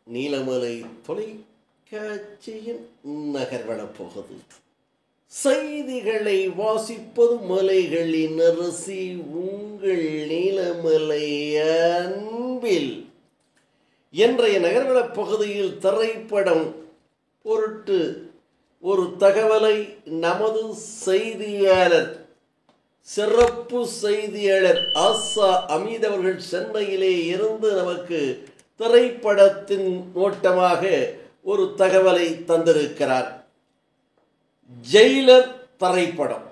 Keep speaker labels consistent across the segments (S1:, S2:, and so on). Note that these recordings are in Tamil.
S1: நீலமலை தொலைக்காட்சியின் நகர்வனப் போகுது. செய்திகளை வாசிப்பது மலைகளின் அரசி உங்கள் நீலமலை அன்பில். இன்றைய நகர்வனப் பகுதியில் திரைப்படம் பொருட்டு ஒரு தகவலை நமது செய்தியாளர், சிறப்பு செய்தியாளர் ஆசா அமீத் அவர்கள் சென்னையிலே இருந்து நமக்கு திரைப்படத்தின் ஓட்டமாக ஒரு தகவலை தந்திருக்கிறார். ஜெயிலர் திரைப்படம்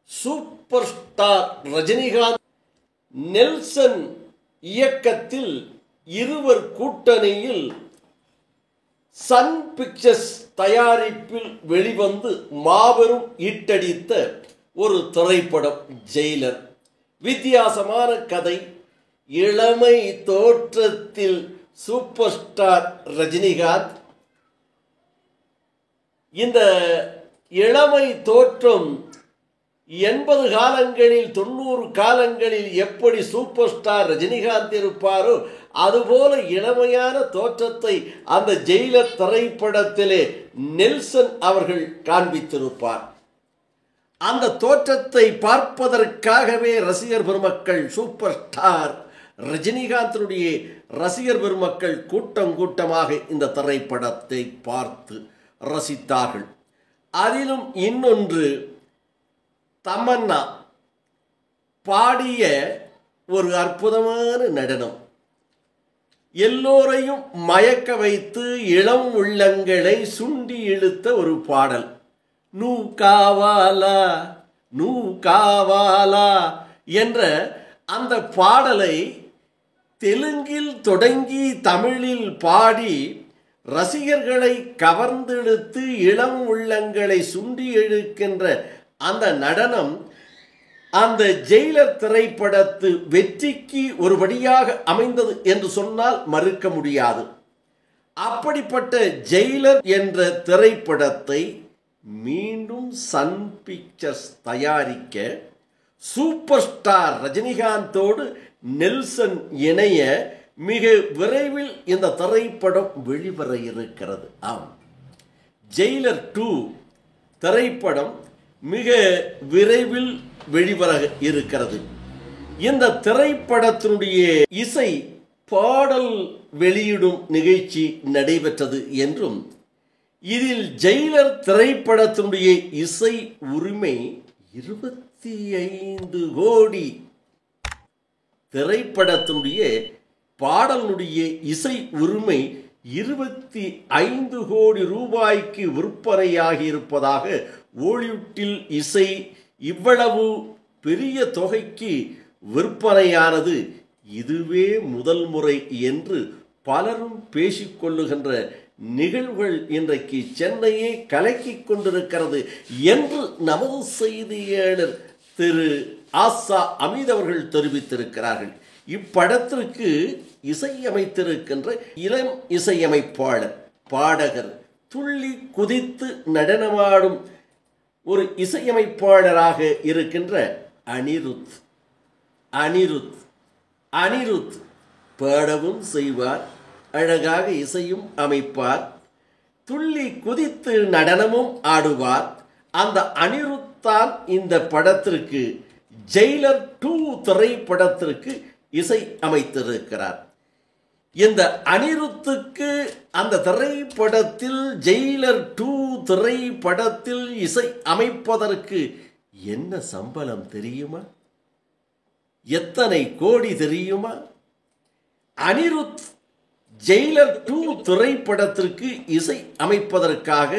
S1: சூப்பர் ஸ்டார் ரஜினிகாந்த் நெல்சன் இயக்கத்தில் இருவர் கூட்டணியில் சன் பிக்சர்ஸ் தயாரிப்பில் வெளிவந்து மாபெரும் ஈட்டடித்த ஒரு திரைப்படம் ஜெயிலர். வித்தியாசமான கதை, இளமை தோற்றத்தில் சூப்பர் ஸ்டார் ரஜினிகாந்த். இந்த இளமை தோற்றம் 80 காலங்களில் 90 காலங்களில் எப்படி சூப்பர் ஸ்டார் ரஜினிகாந்த் இருப்பாரோ அதுபோல இளமையான தோற்றத்தை அந்த ஜெயிலர் திரைப்படத்திலே நெல்சன் அவர்கள் காண்பித்திருப்பார். அந்த தோற்றத்தை பார்ப்பதற்காகவே ரசிகர் பெருமக்கள், சூப்பர் ஸ்டார் ரஜினிகாந்தினுடைய ரசிகர் பெருமக்கள் கூட்டம் கூட்டமாக இந்த திரைப்படத்தை பார்த்து ரசித்தார்கள். அதிலும் இன்னொன்று, தமன்னா பாடிய ஒரு அற்புதமான நடனம், எல்லோரையும் மயக்க வைத்து இளம் உள்ளங்களை சுண்டி இழுத்த ஒரு பாடல். நூ காவாலா நூ காவாலா என்ற அந்த பாடலை தெலுங்கில் தொடங்கி தமிழில் பாடி ரசிகர்களை கவர்ந்தெடுத்து இளம் உள்ளங்களை சுண்டி இழுக்கின்ற அந்த நடனம் அந்த ஜெயிலர் திரைப்படத்து வெற்றிக்கு ஒருபடியாக அமைந்தது என்று சொன்னால் மறுக்க முடியாது. அப்படிப்பட்ட ஜெயிலர் என்ற திரைப்படத்தை மீண்டும் சன் பிக்சர்ஸ் தயாரிக்க சூப்பர் ஸ்டார் ரஜினிகாந்தோடு நெல்சன் இணைய மிக விரைவில் இந்த திரைப்படம் வெளிவர இருக்கிறது. ஆம், ஜெயிலர் 2 திரைப்படம் மிக விரைவில் வெளிவர இருக்கிறது. இந்த திரைப்படத்தினுடைய இசை பாடல் வெளியிடும் நிகழ்ச்சி நடைபெற்றது என்றும், இதில் ஜெயிலர் திரைப்படத்தினுடைய இசை உரிமை 25 கோடி, திரைப்படத்தினுடைய பாடலுடைய இசை உரிமை 25 கோடி ரூபாய்க்கு விற்பனையாகி இருப்பதாக ஹாலிவுட்டில் இசை இவ்வளவு பெரிய தொகைக்கு விற்பனையானது இதுவே முதல் முறை என்று பலரும் பேசிக்கொள்ளுகின்ற நிகழ்வுகள் இன்றைக்கு சென்னையை கலக்கிக் கொண்டிருக்கிறது என்று நமது செய்தியாளர் திரு ஆசா அமீத் அவர்கள் தெரிவித்திருக்கிறார்கள். இப்படத்திற்கு இசையமைத்திருக்கின்ற இளம் இசையமைப்பாளர், பாடகர், துள்ளி குதித்து நடனமாடும் ஒரு இசையமைப்பாளராக இருக்கின்ற அனிருத். அனிருத் பாடவும் செய்வார், அழகாக இசையும் அமைப்பார், துள்ளி குதித்து நடனமும் ஆடுவார். அந்த அனிருத் தான் இந்த படத்திற்கு, ஜெயிலர் 2 திரைப்படத்திற்கு இசை அமைத்திருக்கிறார். இந்த அனிருத்துக்கு அந்த திரைப்படத்தில், ஜெயிலர் 2 திரைப்படத்தில் இசை அமைப்பதற்கு என்ன சம்பளம் தெரியுமா? எத்தனை கோடி தெரியுமா? அனிருத் ஜெயிலர் 2 திரைப்படத்திற்கு இசை அமைப்பதற்காக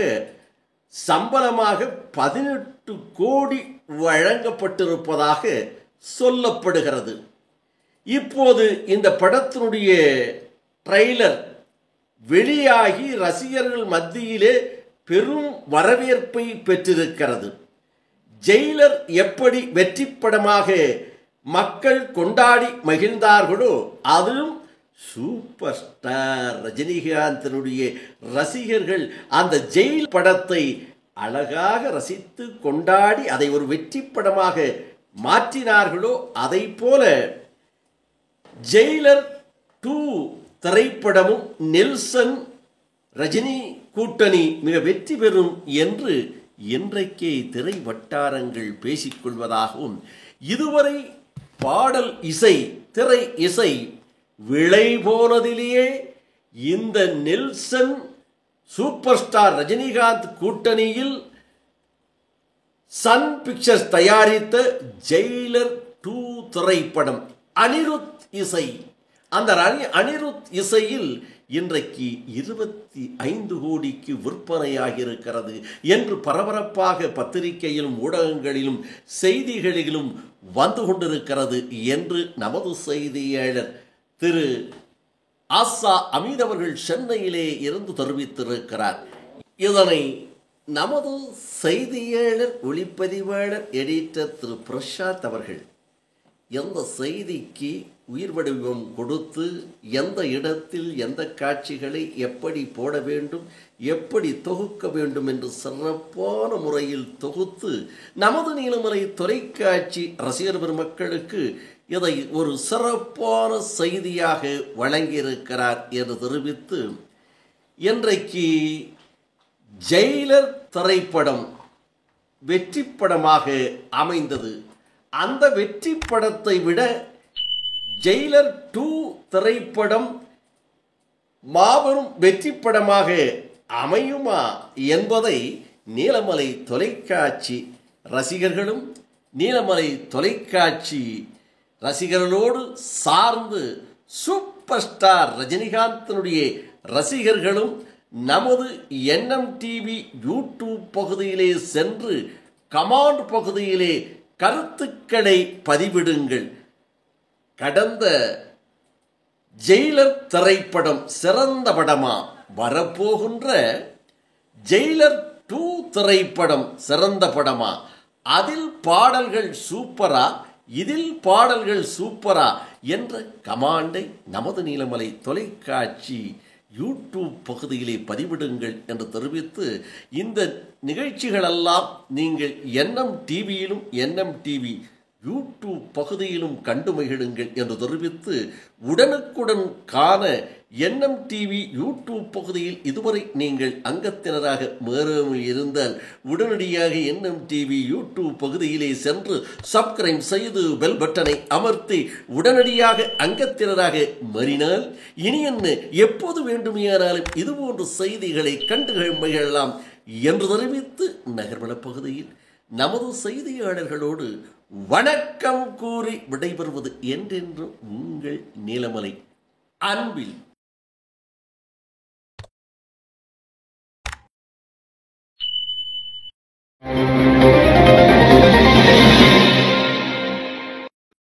S1: சம்பளமாக 18 கோடி வழங்கப்பட்டிருப்பதாக சொல்லப்படுகிறது. இப்போது இந்த படத்தினுடைய ட்ரெய்லர் வெளியாகி ரசிகர்கள் மத்தியிலே பெரும் வரவேற்பை பெற்றிருக்கிறது. ஜெயிலர் எப்படி வெற்றி படமாக மக்கள் கொண்டாடி மகிழ்ந்தார்களோ, அதிலும் சூப்பர் ஸ்டார் ரஜினிகாந்தினுடைய ரசிகர்கள் அந்த ஜெயில் படத்தை அழகாக ரசித்து கொண்டாடி அதை ஒரு வெற்றி படமாக மாற்றினார்களோ, அதை போல ஜெயிலர் 2 திரைப்படமும் நெல்சன் ரஜினி கூட்டணி மிக வெற்றி பெறும் என்று இன்றைக்கே திரை வட்டாரங்கள் பேசிக்கொள்வதாகவும், இதுவரை பாடல் இசை திரை இசை விளை போனதிலேயே இந்த நெல்சன் சூப்பர் ஸ்டார் ரஜினிகாந்த் கூட்டணியில் சன் பிக்சர்ஸ் தயாரித்த ஜெயிலர் 2 திரைப்படம் அனிருத் இசை, அந்த அனிருத் இசையில் இன்றைக்கு 25 கோடிக்கு விற்பனையாகி இருக்கிறது என்று பரபரப்பாக பத்திரிகையிலும் ஊடகங்களிலும் செய்திகளிலும் வந்து கொண்டிருக்கிறது என்று நமது செய்தியாளர் திரு ஆசா அமீத் அவர்கள் சென்னையிலே இருந்து தெரிவித்திருக்கிறார். இதனை நமது செய்தியாளர் ஒளிப்பதிவாளர் எடிட்டர் திரு பிரசாத் அவர்கள் எந்த செய்திக்கு உயிர் வடிவம் கொடுத்து எந்த இடத்தில் எந்த காட்சிகளை எப்படி போட வேண்டும், எப்படி தொகுக்க வேண்டும் என்று சிறப்பான முறையில் தொகுத்து நமது நீலமலை தொலைக்காட்சி ரசிகர் பெருமக்களுக்கு இதை ஒரு சிறப்பான செய்தியாக வழங்கியிருக்கிறார் என்று தெரிவித்து, இன்றைக்கு ஜெயிலர் திரைப்படம் வெற்றி படமாக அமைந்தது. அந்த வெற்றி படத்தை விட ஜெயிலர் 2 திரைப்படம் மாபெரும் வெற்றி படமாக அமையுமா என்பதை நீலமலை தொலைக்காட்சி ரசிகர்களும் நீலமலை தொலைக்காட்சி ரசிகர்களோடு சார்ந்து சூப்பர் ஸ்டார் ரஜினிகாந்தினுடைய ரசிகர்களும் நமது என்எம் டிவி யூடியூப் பகுதியிலே சென்று கமெண்ட் பகுதியிலே கருத்துக்களை பதிவிடுங்கள். கடந்த ஜெயிலர் திரைப்படம் சிறந்த படமா, வரப்போகின்ற ஜெயிலர் 2 திரைப்படம் சிறந்த படமா, அதில் பாடல்கள் சூப்பரா, இதில் பாடல்கள் சூப்பரா என்ற கமாண்டை நமது நீலமலை தொலைக்காட்சி யூடியூப் பகுதியிலே பதிவிடுங்கள் என்று தெரிவித்து, இந்த நிகழ்ச்சிகளெல்லாம் நீங்கள் என்எம் டிவியிலும் என்எம் டிவி யூடியூப் பகுதியிலும் கண்டு மகிழுங்கள் என்று தெரிவித்து, உடனுக்குடன் காண என்எம் டிவி யூடியூப் பகுதியில் இதுவரை நீங்கள் அங்கத்தினராக மாறாமல் இருந்தால் உடனடியாக என்எம் டிவி யூடியூப் பகுதியிலே சென்று சப்ஸ்கிரைப் செய்து பெல் பட்டனை அமர்த்தி உடனடியாக அங்கத்தினராக மாறினால் இனி என்ன எப்போது வேண்டுமானாலும் இதுபோன்ற செய்திகளை கண்டு மகிழலாம் என்று தெரிவித்து, நகர்வள பகுதியில் நமது செய்தியாளர்களோடு வணக்கம் கூறி விடைபெறுவது என்றென்று உங்கள் நீலமலை. அன்பில்